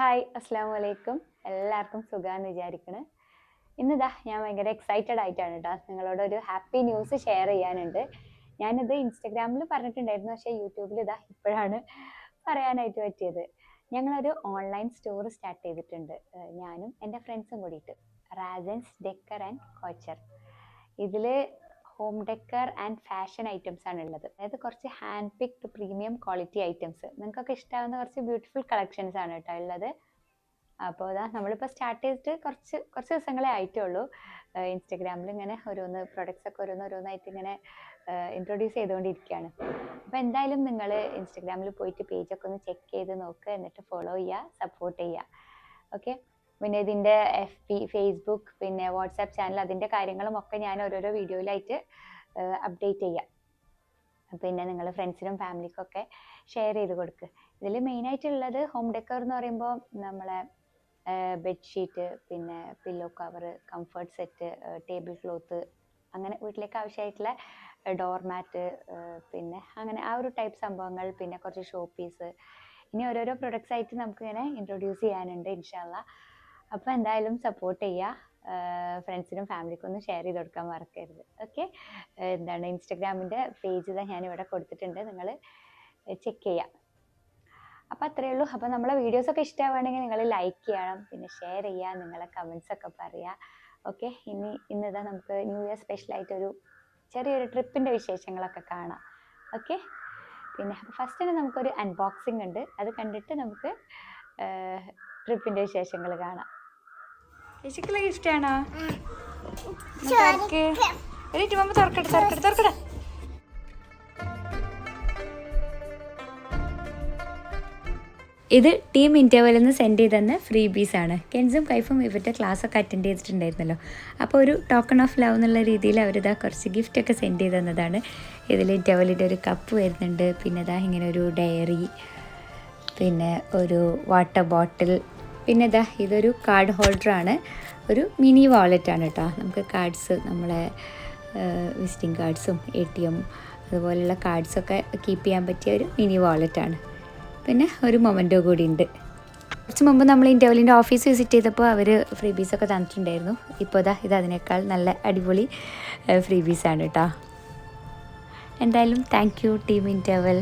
Hi അസ്സാം വലൈക്കും. എല്ലാവർക്കും സുഖമാണെന്ന് വിചാരിക്കണേ. ഇന്നിതാ ഞാൻ ഭയങ്കര എക്സൈറ്റഡ് ആയിട്ടാണ് കേട്ടോ നിങ്ങളോട് ഒരു ഹാപ്പി ന്യൂസ് ഷെയർ ചെയ്യാനുണ്ട്. ഞാനിത് ഇൻസ്റ്റഗ്രാമിൽ പറഞ്ഞിട്ടുണ്ടായിരുന്നു, പക്ഷേ യൂട്യൂബിൽ ഇതാ ഇപ്പോഴാണ് പറയാനായിട്ട് പറ്റിയത്. ഞങ്ങളൊരു ഓൺലൈൻ സ്റ്റോർ സ്റ്റാർട്ട് ചെയ്തിട്ടുണ്ട്, ഞാനും എൻ്റെ ഫ്രണ്ട്സും കൂടിയിട്ട്. റാസൻസ് ഡെക്കർ ആൻഡ് കോച്ചർ. ഇതിൽ home decker and fashion items ആണ് ഉള്ളത്. അതായത് കുറച്ച് hand picked premium quality items, നിങ്ങൾക്കൊക്കെ ഇഷ്ടമാകുന്ന കുറച്ച് ബ്യൂട്ടിഫുൾ കളക്ഷൻസ് ആണ് കേട്ടോ ഉള്ളത്. അപ്പോൾ അതാ നമ്മളിപ്പോൾ സ്റ്റാർട്ട് ചെയ്തിട്ട് കുറച്ച് ദിവസങ്ങളെ ആയിട്ടേ ഉള്ളൂ. ഇൻസ്റ്റഗ്രാമിൽ ഇങ്ങനെ പ്രൊഡക്ട്സ് ഒക്കെ ഓരോന്നായിട്ട് ഇങ്ങനെ ഇൻട്രൊഡ്യൂസ് ചെയ്തുകൊണ്ടിരിക്കുകയാണ്. അപ്പോൾ എന്തായാലും നിങ്ങൾ ഇൻസ്റ്റഗ്രാമിൽ പോയിട്ട് പേജൊക്കെ ഒന്ന് ചെക്ക് ചെയ്ത് നോക്കുക, എന്നിട്ട് ഫോളോ ചെയ്യുക, സപ്പോർട്ട് ചെയ്യുക. ഓക്കെ. പിന്നെ ഇതിൻ്റെ FB, ഫേസ്ബുക്ക്, പിന്നെ വാട്സാപ്പ് ചാനൽ, അതിൻ്റെ കാര്യങ്ങളും ഒക്കെ ഞാൻ ഓരോരോ വീഡിയോയിലായിട്ട് അപ്ഡേറ്റ് ചെയ്യാം. പിന്നെ നിങ്ങൾ ഫ്രണ്ട്സിനും ഫാമിലിക്കൊക്കെ ഷെയർ ചെയ്ത് കൊടുക്കുക. ഇതിൽ മെയിനായിട്ടുള്ളത് ഹോം ഡെക്കർ എന്ന് പറയുമ്പോൾ നമ്മളെ ബെഡ്ഷീറ്റ്, പിന്നെ pillow cover, comfort set, table cloth, അങ്ങനെ വീട്ടിലേക്ക് ആവശ്യമായിട്ടുള്ള ഡോർമാറ്റ്, പിന്നെ അങ്ങനെ ആ ഒരു ടൈപ്പ് സംഭവങ്ങൾ, പിന്നെ കുറച്ച് ഷോ പീസ്, ഇനി ഓരോരോ പ്രൊഡക്ട്സ് ആയിട്ട് നമുക്കിങ്ങനെ ഇൻട്രൊഡ്യൂസ് ചെയ്യാനുണ്ട് ഇൻഷാല്ലാ. അപ്പോൾ എന്തായാലും സപ്പോർട്ട് ചെയ്യുക, ഫ്രണ്ട്സിനും ഫാമിലിക്കും ഒന്ന് ഷെയർ ചെയ്ത് കൊടുക്കാൻ മറക്കരുത്. ഓക്കെ. ഇൻസ്റ്റഗ്രാമിൻ്റെ പേജ് ഞാനിവിടെ കൊടുത്തിട്ടുണ്ട്, നിങ്ങൾ ചെക്ക് ചെയ്യാം. അപ്പോൾ അത്രയേ ഉള്ളൂ. അപ്പോൾ നമ്മളെ വീഡിയോസൊക്കെ ഇഷ്ടമാവുകയാണെങ്കിൽ നിങ്ങൾ ലൈക്ക് ചെയ്യണം, പിന്നെ ഷെയർ ചെയ്യുക, നിങ്ങളെ കമൻസൊക്കെ പറയുക. ഓക്കെ. ഇന്നിതാ നമുക്ക് ന്യൂ ഇയർ സ്പെഷ്യലായിട്ടൊരു ചെറിയൊരു ട്രിപ്പിൻ്റെ വിശേഷങ്ങളൊക്കെ കാണാം. ഓക്കെ. പിന്നെ ഫസ്റ്റ് തന്നെ നമുക്കൊരു അൺബോക്സിംഗ് ഉണ്ട്, അത് കണ്ടിട്ട് നമുക്ക് ട്രിപ്പിൻ്റെ വിശേഷങ്ങൾ കാണാം. ചേച്ചിക്കുള്ള ഗിഫ്റ്റാണോ? തുറക്കട്ടെ. ഇത് ടീം ഇൻ്റർവെല്ലിൽ നിന്ന് സെൻഡ് ചെയ്ത് തന്ന ഫ്രീ ബീസാണ്. കെൻസും കൈഫും ഇവരുടെ ക്ലാസ്സൊക്കെ അറ്റൻഡ് ചെയ്തിട്ടുണ്ടായിരുന്നല്ലോ, അപ്പോൾ ഒരു ടോക്കൺ ഓഫ് ലവ് എന്നുള്ള രീതിയിൽ അവരിതാ കുറച്ച് ഗിഫ്റ്റൊക്കെ സെൻഡ് ചെയ്ത് തന്നതാണ്. ഇതിൽ ഇൻ്റർവെല്ലിൻ്റെ ഒരു കപ്പ് വരുന്നുണ്ട്, പിന്നെ ഇതാ ഇങ്ങനെ ഒരു ഡയറി, പിന്നെ ഒരു വാട്ടർ ബോട്ടിൽ, പിന്നെ ഇതാ ഇതൊരു കാർഡ് ഹോൾഡറാണ്, ഒരു മിനി വാളറ്റാണ് കേട്ടോ. നമുക്ക് കാർഡ്സ്, നമ്മളെ വിസിറ്റിംഗ് കാർഡ്സും ATM അതുപോലെയുള്ള കാർഡ്സൊക്കെ കീപ്പ് ചെയ്യാൻ പറ്റിയ ഒരു മിനി വാളറ്റാണ്. പിന്നെ ഒരു മൊമെൻറ്റോ കൂടി ഉണ്ട്. കുറച്ച് മുമ്പ് നമ്മൾ ഇൻ്റർവെല്ലിൻ്റെ ഓഫീസ് വിസിറ്റ് ചെയ്തപ്പോൾ അവർ ഫ്രീ ബീസൊക്കെ തന്നിട്ടുണ്ടായിരുന്നു. ഇപ്പോൾ ഇത് അതിനേക്കാൾ നല്ല അടിപൊളി ഫ്രീ ബീസാണ് കേട്ടോ. എന്തായാലും താങ്ക് യു ടീം ഇൻ്റർവെൽ.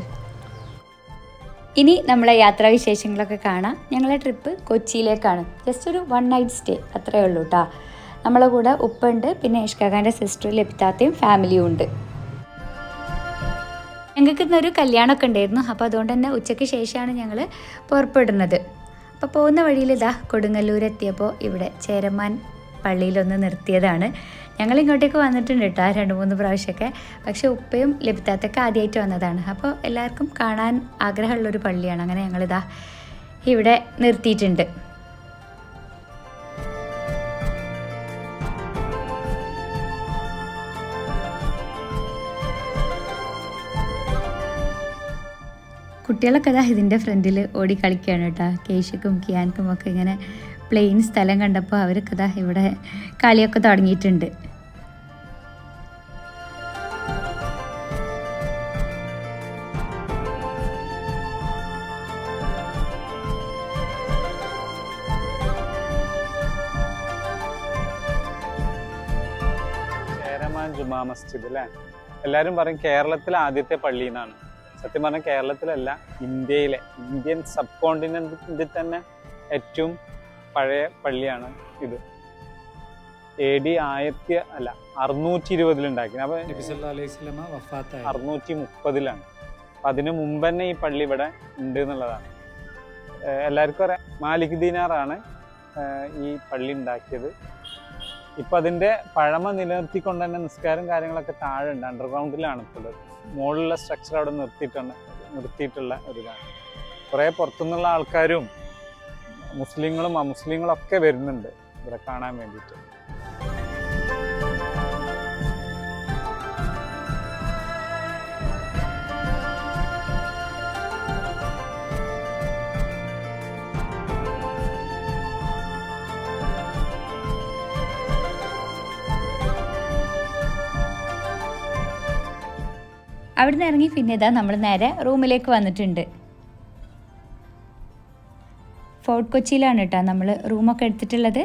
ഇനി നമ്മളെ യാത്രാവിശേഷങ്ങളൊക്കെ കാണാം. ഞങ്ങളെ ട്രിപ്പ് കൊച്ചിയിലേക്കാണ്. ജസ്റ്റ് ഒരു 1 നൈറ്റ് സ്റ്റേ അത്രയേ ഉള്ളൂ കേട്ടോ. നമ്മളെ കൂടെ ഉപ്പുണ്ട്, പിന്നെ ഇഷ്കാഖാൻ്റെ സിസ്റ്റർ ലഭിതാത്തയും ഫാമിലിയും ഉണ്ട്. ഞങ്ങൾക്ക് ഇന്നൊരു കല്യാണമൊക്കെ ഉണ്ടായിരുന്നു, അപ്പോൾ അതുകൊണ്ട് തന്നെ ഉച്ചയ്ക്ക് ശേഷമാണ് ഞങ്ങൾ പുറപ്പെടുന്നത്. അപ്പോൾ പോകുന്ന വഴിയിൽ കൊടുങ്ങല്ലൂർ എത്തിയപ്പോൾ ഇവിടെ ചേരമാൻ പള്ളിയിലൊന്ന് നിർത്തിയതാണ്. ഞങ്ങൾ ഇങ്ങോട്ടേക്ക് വന്നിട്ടുണ്ട് കേട്ടോ 2-3 പ്രാവശ്യമൊക്കെ, പക്ഷേ ഉപ്പയും ലഭിതാത്തൊക്കെ ആദ്യമായിട്ട് വന്നതാണ്. അപ്പോൾ എല്ലാവർക്കും കാണാൻ ആഗ്രഹമുള്ളൊരു പള്ളിയാണ്, അങ്ങനെ ഞങ്ങളിതാ ഇവിടെ നിർത്തിയിട്ടുണ്ട്. കുട്ടികളൊക്കെ ഇതിൻ്റെ ഫ്രണ്ടിൽ ഓടി കളിക്കുകയാണ് കേട്ടോ. കേശുക്കും കിയാൻക്കും ഒക്കെ ഇങ്ങനെ പ്ലെയിൻ സ്ഥലം കണ്ടപ്പോൾ അവർക്ക് ഇവിടെ കളിയൊക്കെ തുടങ്ങിയിട്ടുണ്ട്. ചേരമാൻ ജുമാ മസ്ജിദ് അല്ലേ? എല്ലാവരും പറയും കേരളത്തിലെ ആദ്യത്തെ പള്ളി എന്നാണ്. സത്യം പറഞ്ഞാൽ കേരളത്തിലല്ല, ഇന്ത്യൻ സബ് കോണ്ടിനെന്റിൽ തന്നെ ഏറ്റവും പഴയ പള്ളിയാണ് ഇത്. AD 620 ഉണ്ടാക്കി. അപ്പൊ 630 അപ്പൊ അതിനു മുമ്പ് തന്നെ ഈ പള്ളി ഇവിടെ ഉണ്ട് എന്നുള്ളതാണ്. എല്ലാവർക്കും അറിയാം, മാലിക് ദീനാറാണ് ഈ പള്ളി ഉണ്ടാക്കിയത്. ഇപ്പൊ അതിന്റെ പഴമ നിലനിർത്തിക്കൊണ്ട് തന്നെ നിസ്കാരം കാര്യങ്ങളൊക്കെ താഴെ ഉണ്ട്, അണ്ടർഗ്രൗണ്ടിലാണ് ഇപ്പോൾ ഉള്ളത്. മുകളിലുള്ള സ്ട്രക്ചർ അവിടെ നിർത്തിയിട്ടുള്ള ഒരു ഇതാണ്. കുറേ പുറത്തുനിന്നുള്ള ആൾക്കാരും മുസ്ലിങ്ങളും അമുസ്ലിങ്ങളും ഒക്കെ വരുന്നുണ്ട് ഇവിടെ കാണാൻ വേണ്ടിയിട്ട്. അവിടുന്ന് ഇറങ്ങി പിന്നെ നമ്മൾ നേരെ റൂമിലേക്ക് വന്നിട്ടുണ്ട്. ഫോർട്ട് കൊച്ചിയിലാണ് കേട്ടോ നമ്മൾ റൂമൊക്കെ എടുത്തിട്ടുള്ളത്.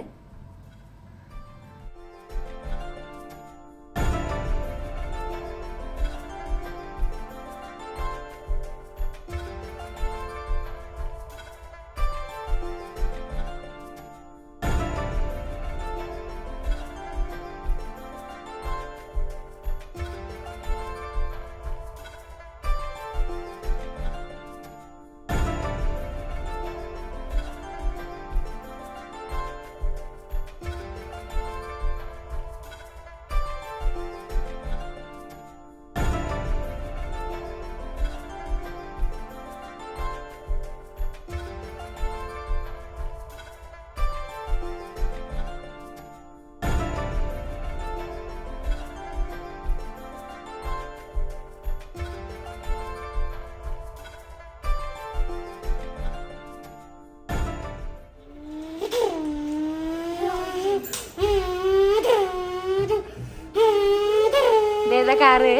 ഏതാ കാറ്?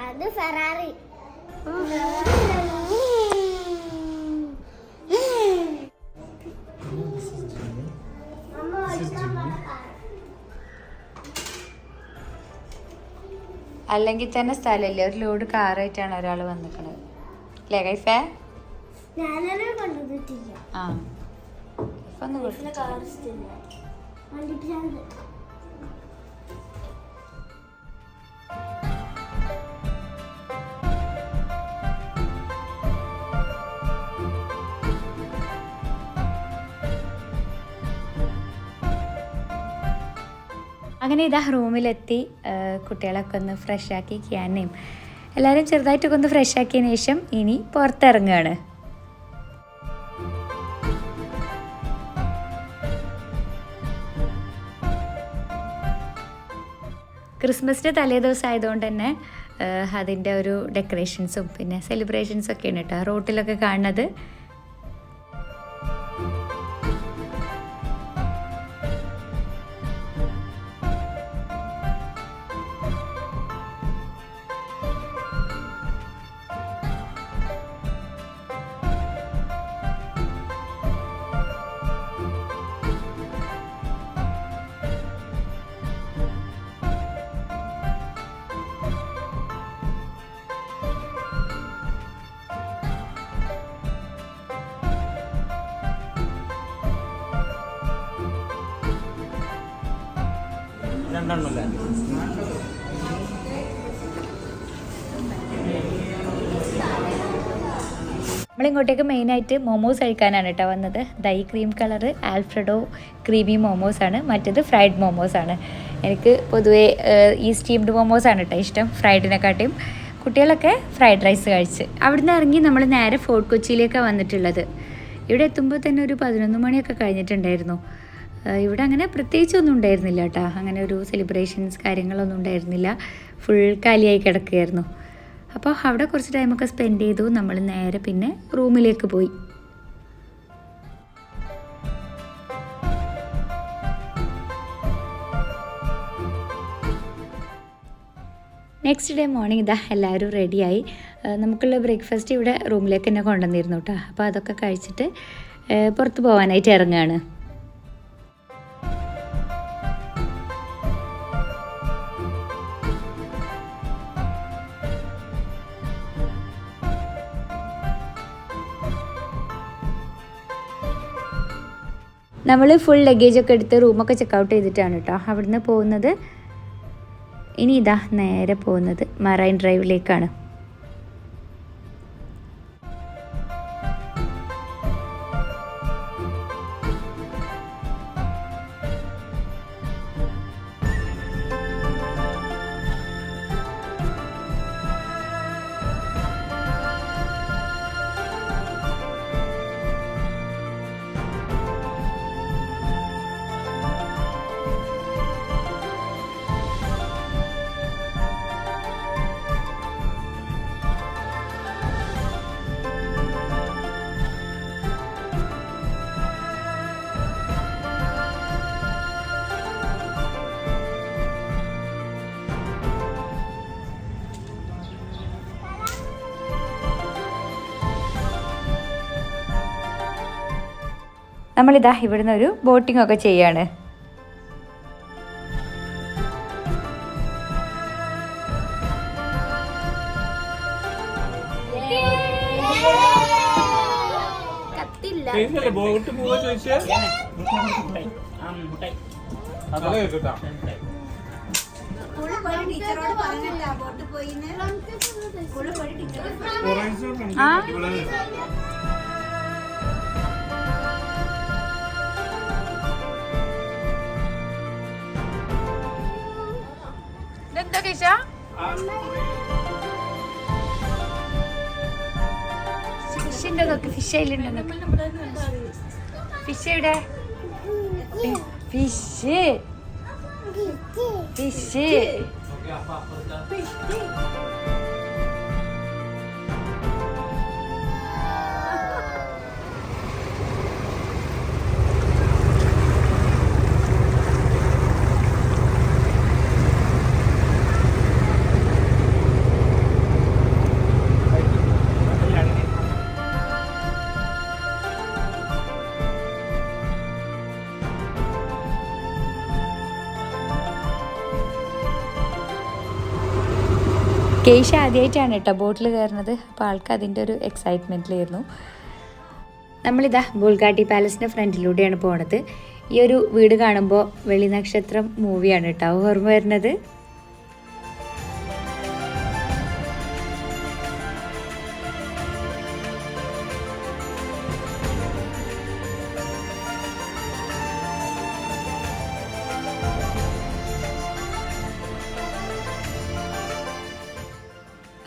അത് ഫെറാറി. അല്ലെങ്കിൽ തന്നെ സ്ഥലമില്ല, ഒരു ലോഡ് കാറായിട്ടാണ് ഒരാൾ വന്നിക്കണത് അല്ലേ കൈഫേ? ഞാനേ കൊണ്ടുവന്നിട്ടില്ല. ആ ഒന്ന് അങ്ങനെ ഇതാ റൂമിലെത്തി. കുട്ടികളൊക്കെ ഒന്ന് ഫ്രഷാക്കി ക്യാനയും എല്ലാവരും ചെറുതായിട്ടൊക്കെ ഒന്ന് ഫ്രഷാക്കിയതിന് ശേഷം ഇനി പുറത്തിറങ്ങുകയാണ്. ക്രിസ്മസിൻ്റെ തലേ ദിവസം ആയതുകൊണ്ട് തന്നെ അതിൻ്റെ ഒരു ഡെക്കറേഷൻസും പിന്നെ സെലിബ്രേഷൻസൊക്കെയാണ് കേട്ടോ റോട്ടിലൊക്കെ കാണുന്നത്. നമ്മളിങ്ങോട്ടേക്ക് മെയിനായിട്ട് മോമോസ് കഴിക്കാനാണ് കേട്ടോ വന്നത്. ദൈ ക്രീം കളറ് ആൽഫ്രഡോ ക്രീമി മോമോസാണ്, മറ്റേത് ഫ്രൈഡ് മോമോസാണ്. എനിക്ക് പൊതുവേ ഈ സ്റ്റീംഡ് മോമോസാണ് കേട്ടോ ഇഷ്ടം ഫ്രൈഡിനെക്കാട്ടിയും. കുട്ടികളൊക്കെ ഫ്രൈഡ് റൈസ് കഴിച്ച് അവിടുന്ന് ഇറങ്ങി നമ്മൾ നേരെ ഫോർട്ട് കൊച്ചിയിലേക്കാണ് വന്നിട്ടുള്ളത്. ഇവിടെ എത്തുമ്പോൾ തന്നെ ഒരു 11 മണിയൊക്കെ കഴിഞ്ഞിട്ടുണ്ടായിരുന്നു. ഇവിടെ അങ്ങനെ പ്രത്യേകിച്ചൊന്നും ഉണ്ടായിരുന്നില്ല കേട്ടോ, അങ്ങനെ ഒരു സെലിബ്രേഷൻസ് കാര്യങ്ങളൊന്നും ഉണ്ടായിരുന്നില്ല, ഫുൾ കാലിയായി കിടക്കുകയായിരുന്നു. അപ്പോൾ അവിടെ കുറച്ച് ടൈമൊക്കെ സ്പെൻഡ് ചെയ്തു. നമ്മൾ നേരെ പിന്നെ റൂമിലേക്ക് പോയി. നെക്സ്റ്റ് ഡേ മോർണിംഗ് ഇതാ എല്ലാവരും റെഡിയായി. നമുക്കുള്ള ബ്രേക്ക്ഫാസ്റ്റ് ഇവിടെ റൂമിലേക്ക് തന്നെ കൊണ്ടുവന്നിരുന്നു കേട്ടോ. അപ്പോൾ അതൊക്കെ കഴിച്ചിട്ട് പുറത്ത് പോകാനായിട്ട് ഇറങ്ങുകയാണ്. നമ്മൾ ഫുൾ ലഗേജൊക്കെ എടുത്ത് റൂമൊക്കെ ചെക്കൗട്ട് ചെയ്തിട്ടാണ് കേട്ടോ അവിടുന്ന് പോകുന്നത്. ഇനി ഇതാ നേരെ പോകുന്നത് മറൈൻ ഡ്രൈവിലേക്കാണ്. നമ്മളിതാ ഇവിടുന്ന് ഒരു ബോട്ടിംഗ് ഒക്കെ ചെയ്യാണ്. എന്താ ടീച്ച? ഫിഷ് ഉണ്ടോ നോക്ക്. ഫിഷ് അതിലുണ്ടോ? ഫിഷ് എവിടെ? ഫിഷ് ഫിഷ് കേശ ആദ്യമായിട്ടാണ് കേട്ടോ ബോട്ടിൽ കയറുന്നത്. അപ്പോൾ ആൾക്ക് അതിൻ്റെ ഒരു എക്സൈറ്റ്മെൻറ്റിലായിരുന്നു. നമ്മളിതാ ബുൾഗാട്ടി പാലസിൻ്റെ ഫ്രണ്ടിലൂടെയാണ് പോണത്. ഈ ഒരു വീട് കാണുമ്പോൾ വെള്ളി നക്ഷത്രം മൂവിയാണ് കേട്ടോ ഓർമ്മ വരുന്നത്.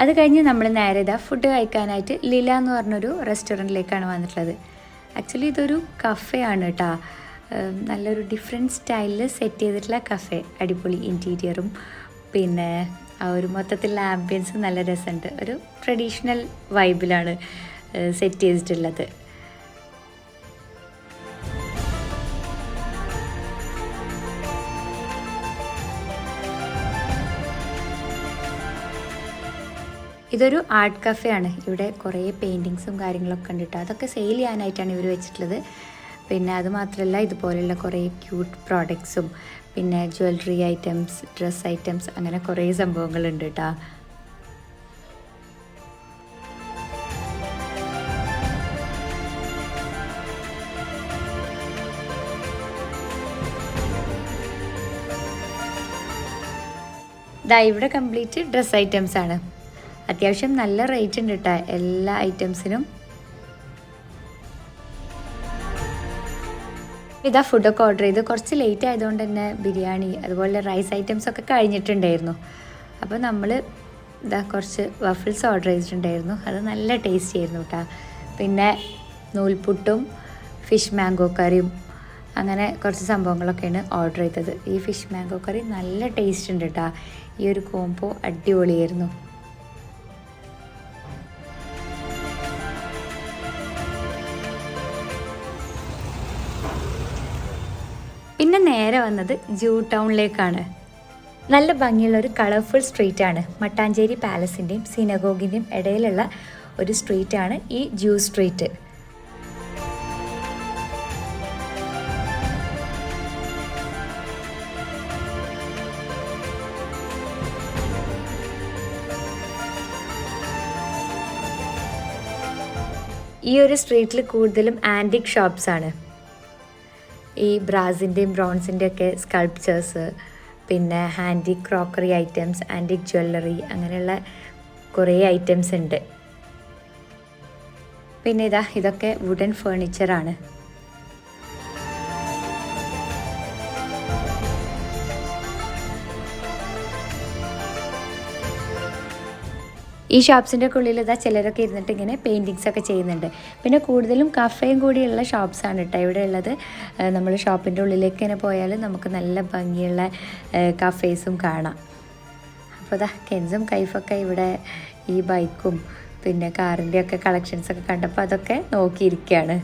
അത് കഴിഞ്ഞ് നമ്മൾ നേരെ ഇതാ ഫുഡ് കഴിക്കാനായിട്ട് ലീല എന്ന് പറഞ്ഞൊരു റെസ്റ്റോറൻറ്റിലേക്കാണ് വന്നിട്ടുള്ളത്. ആക്ച്വലി ഇതൊരു കഫേ ആണ് കേട്ടോ. നല്ലൊരു ഡിഫറെൻറ്റ് സ്റ്റൈലിൽ സെറ്റ് ചെയ്തിട്ടുള്ള കഫേ. അടിപൊളി ഇൻറ്റീരിയറും പിന്നെ ആ ഒരു മൊത്തത്തിലുള്ള ആംബിയൻസും നല്ല രസമുണ്ട്. ഒരു ട്രഡീഷണൽ വൈബിലാണ് സെറ്റ് ചെയ്തിട്ടുള്ളത്. ഇതൊരു ആർട്ട് കഫേ ആണ്. ഇവിടെ കുറേ പെയിൻറ്റിങ്സും കാര്യങ്ങളൊക്കെ ഉണ്ട് കേട്ടോ. അതൊക്കെ സെയിൽ ചെയ്യാനായിട്ടാണ് ഇവർ വെച്ചിട്ടുള്ളത്. പിന്നെ അത് മാത്രമല്ല ഇതുപോലെയുള്ള കുറേ ക്യൂട്ട് പ്രോഡക്ട്സും പിന്നെ ജ്വല്ലറി ഐറ്റംസ്, ഡ്രസ് ഐറ്റംസ്, അങ്ങനെ കുറേ സംഭവങ്ങളുണ്ട് കേട്ടോ. ദാ ഇവിടെ കംപ്ലീറ്റ് ഡ്രസ് ഐറ്റംസ് ആണ്. അത്യാവശ്യം നല്ല റേറ്റ് ഉണ്ട് കേട്ടോ എല്ലാ ഐറ്റംസിനും. ഇതാ ഫുഡൊക്കെ ഓർഡർ ചെയ്ത് കുറച്ച് ലേറ്റ് ആയതുകൊണ്ട് തന്നെ ബിരിയാണി അതുപോലെ റൈസ് ഐറ്റംസ് ഒക്കെ കഴിഞ്ഞിട്ടുണ്ടായിരുന്നു. അപ്പോൾ നമ്മൾ ഇതാ കുറച്ച് വഫിൾസ് ഓർഡർ ചെയ്തിട്ടുണ്ടായിരുന്നു. അത് നല്ല ടേസ്റ്റി ആയിരുന്നു കേട്ടോ. പിന്നെ നൂൽപുട്ടും ഫിഷ് മാംഗോ കറിയും അങ്ങനെ കുറച്ച് സംഭവങ്ങളൊക്കെയാണ് ഓർഡർ ചെയ്തത്. ഈ ഫിഷ് മാംഗോ കറി നല്ല ടേസ്റ്റ് ഉണ്ട് കേട്ടോ. ഈ ഒരു കോംബോ അടിപൊളിയായിരുന്നു. പിന്നെ നേരെ വന്നത് ജൂ ടൗണിലേക്കാണ്. നല്ല ഭംഗിയുള്ള ഒരു കളർഫുൾ സ്ട്രീറ്റാണ്. മട്ടാഞ്ചേരി പാലസിൻ്റെയും സിനഗോഗിൻ്റെയും ഇടയിലുള്ള ഒരു സ്ട്രീറ്റാണ് ഈ ജൂ സ്ട്രീറ്റ്. ഈ ഒരു സ്ട്രീറ്റിൽ കൂടുതലും ആൻറ്റിക് ഷോപ്സ് ആണ്. ഈ ബ്രാസിൻ്റെയും ബ്രോൺസിൻ്റെയും ഒക്കെ സ്കൾപ്ചേഴ്സ്, പിന്നെ antique crockery items, antique jewellery, അങ്ങനെയുള്ള കുറേ ഐറ്റംസ് ഉണ്ട്. പിന്നെ ഇതൊക്കെ വുഡൻ ഫേർണിച്ചറാണ്. ഈ ഷോപ്സിൻ്റെ ഉള്ളിൽ ചിലരൊക്കെ ഇരുന്നിട്ട് ഇങ്ങനെ പെയിൻറ്റിങ്സ് ഒക്കെ ചെയ്യുന്നുണ്ട്. പിന്നെ കൂടുതലും കഫേയും കൂടിയുള്ള ഷോപ്സാണ് കേട്ടോ ഇവിടെ ഉള്ളത്. നമ്മൾ ഷോപ്പിൻ്റെ ഉള്ളിലേക്ക് തന്നെ പോയാൽ നമുക്ക് നല്ല ഭംഗിയുള്ള കഫേസും കാണാം. അപ്പോൾ കെൻസും കൈഫൊക്കെ ഇവിടെ ഈ ബൈക്കും പിന്നെ കാറിൻ്റെ ഒക്കെ കളക്ഷൻസൊക്കെ കണ്ടപ്പോൾ അതൊക്കെ നോക്കിയിരിക്കുകയാണ്.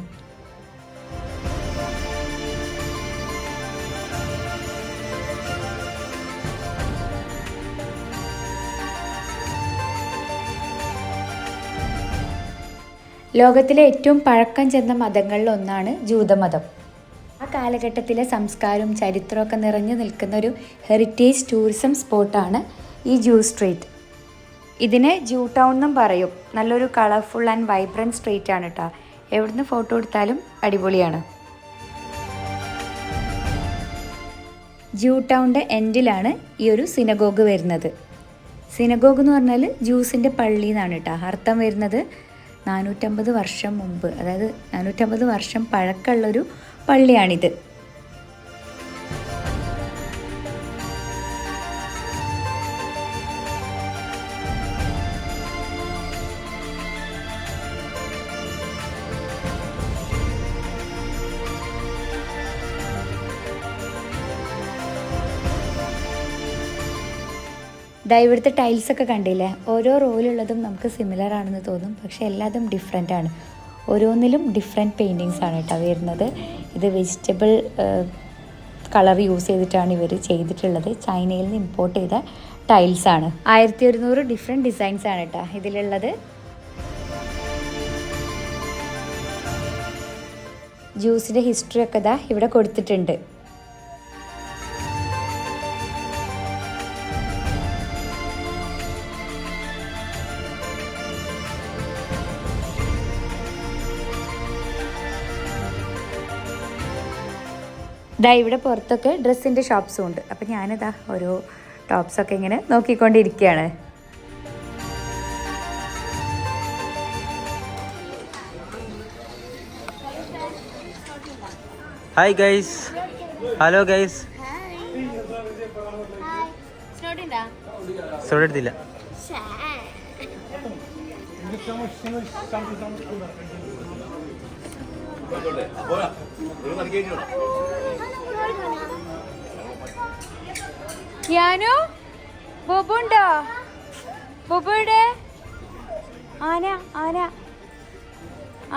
ലോകത്തിലെ ഏറ്റവും പഴക്കം ചെന്ന മതങ്ങളിലൊന്നാണ് ജൂതമതം. കാലഘട്ടത്തിലെ സംസ്കാരവും ചരിത്രമൊക്കെ നിറഞ്ഞു നിൽക്കുന്ന ഒരു ഹെറിറ്റേജ് ടൂറിസം സ്പോട്ടാണ് ഈ ജൂ സ്ട്രീറ്റ്. ഇതിനെ ജൂ ടൗൺ എന്നും പറയും. നല്ലൊരു കളർഫുൾ ആൻഡ് വൈബ്രൻറ്റ് സ്ട്രീറ്റ് ആണ് കേട്ടോ. എവിടുന്ന് ഫോട്ടോ എടുത്താലും അടിപൊളിയാണ്. ജൂ ടൗണിൻ്റെ എൻഡിലാണ് ഈ ഒരു സിനഗോഗ് വരുന്നത്. സിനഗോഗ് എന്ന് പറഞ്ഞാൽ ജ്യൂസിൻ്റെ പള്ളി എന്നാണ് കേട്ടോ അർത്ഥം വരുന്നത്. 450 വർഷം മുമ്പ്, അതായത് 450 വർഷം പഴക്കമുള്ളൊരു പള്ളിയാണിത്. ഇവിടുത്തെ ടൈൽസൊക്കെ കണ്ടില്ലേ, ഓരോ റോയിലുള്ളതും നമുക്ക് സിമിലർ ആണെന്ന് തോന്നും, പക്ഷേ എല്ലാതും ഡിഫറെൻ്റ് ആണ്. ഓരോന്നിലും ഡിഫറെൻറ്റ് പെയിൻറ്റിങ്സ് ആണ് കേട്ടോ വരുന്നത്. ഇത് വെജിറ്റബിൾ കളർ യൂസ് ചെയ്തിട്ടാണ് ഇവർ ചെയ്തിട്ടുള്ളത്. ചൈനയിൽ നിന്ന് ഇമ്പോർട്ട് ചെയ്ത ടൈൽസാണ്. 1100 ഡിഫറെൻറ്റ് ഡിസൈൻസ് ആണ് കേട്ടോ ഇതിലുള്ളത്. ജ്യൂസിൻ്റെ ഹിസ്റ്ററി ഒക്കെ ഇതാ ഇവിടെ കൊടുത്തിട്ടുണ്ട്. ഇവിടെ പുറത്തൊക്കെ ഡ്രസ്സിൻ്റെ ഷോപ്സും ഉണ്ട്. അപ്പം ഞാനിതാ ഓരോ ടോപ്സൊക്കെ ഇങ്ങനെ നോക്കിക്കൊണ്ടിരിക്കുകയാണ്. Hi guys, hello guys. സോഡ് എടുത്തില്ല. യാനു ബോബുണ്ടോ? ബോബുടെ ആന ആന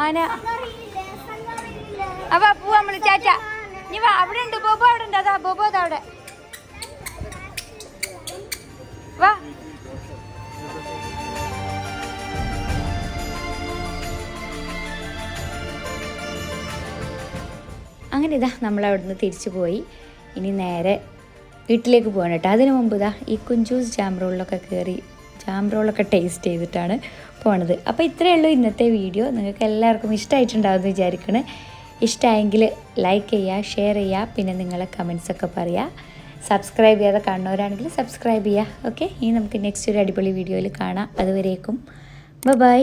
ആന. അപ്പൊ പൂ നമ്മള് ചാച്ച നീ വാ. അവിടെ ഉണ്ട് ബോബു, അവിടെ ഉണ്ട്. അതാ ബോബു, അതാ അവിടെ. വാ. അങ്ങനെ ഇതാ നമ്മളവിടുന്ന് തിരിച്ചു പോയി. ഇനി നേരെ വീട്ടിലേക്ക് പോകണം കേട്ടോ. അതിനു മുമ്പ് ഇതാ ഈ കുഞ്ചൂസ് ജാം റോളിലൊക്കെ കയറി ജാം റോളൊക്കെ ടേസ്റ്റ് ചെയ്തിട്ടാണ് പോണത്. അപ്പോൾ ഇത്രയേ ഉള്ളൂ ഇന്നത്തെ വീഡിയോ. നിങ്ങൾക്ക് എല്ലാവർക്കും ഇഷ്ടമായിട്ടുണ്ടാവുമെന്ന് വിചാരിക്കണേ. ഇഷ്ടമായെങ്കിൽ ലൈക്ക് ചെയ്യുക, ഷെയർ ചെയ്യുക, പിന്നെ നിങ്ങളെ കമൻസൊക്കെ പറയുക. സബ്സ്ക്രൈബ് ചെയ്യാതെ കാണുന്നവരാണെങ്കിൽ സബ്സ്ക്രൈബ് ചെയ്യുക. ഓക്കെ, ഇനി നമുക്ക് നെക്സ്റ്റ് ഒരു അടിപൊളി വീഡിയോയിൽ കാണാം. അതുവരേക്കും ബൈ.